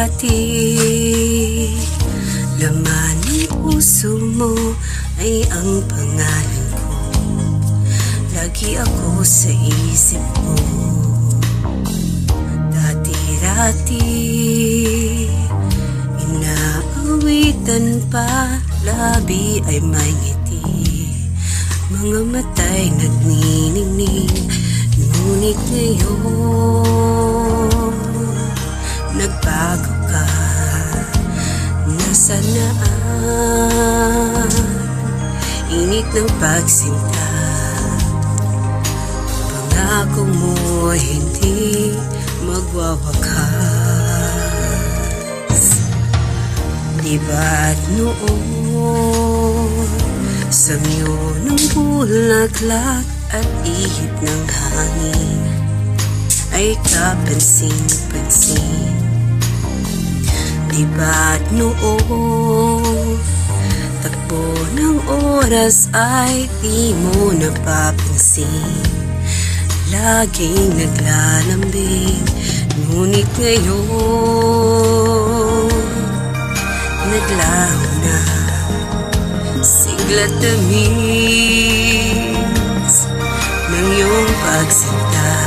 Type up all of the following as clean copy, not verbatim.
Dati, laman ng puso mo ay ang pangalan ko. Lagi ako sa isip mo. Dati-dati, inaawitan pa, labi ay may ngiti. Mga mata'y nagniningning, ngunit ngayon nagbago ka. Nasaan init ng pagsinta, pangako mo hindi magwawakas. Di ba't noon samyo ng bulaklak at ihip ng hangin ay kapansin-pansin? Di ba't noon takbo ng oras ay di mo napapansin? Laging naglalambing, ngunit ngayon naglaho na. Sigla't tamis ng iyong pagsinta,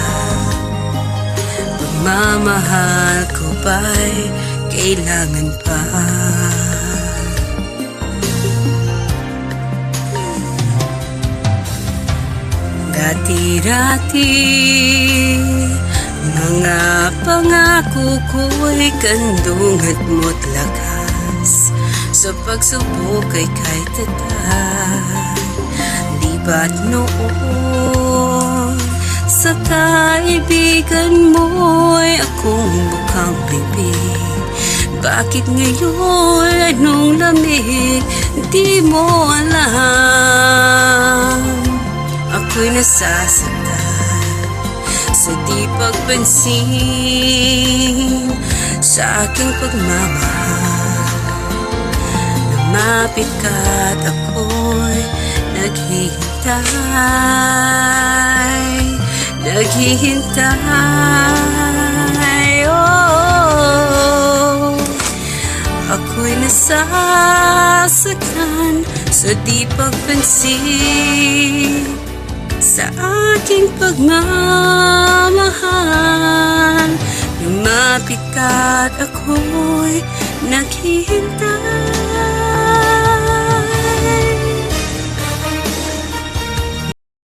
pagmamahal ko ba'y kailangan pa? Dati-dati, mga pangako ko'y kandung at mo't lakas. Sa pagsubok ay kahit tatag. Di ba't noon sa kaibigan mo'y akong bukang bibig? Bakit ngayon anong lamig di mo alam? Ako'y nasasaktan sa di pagpansin sa aking pagmamahal. Lumapit ka't ako'y naghihintay. Oh, ako'y nasasaktan sa di pagpansin sa aking pagmamahal. Lumapit ka't ako'y naghihintay.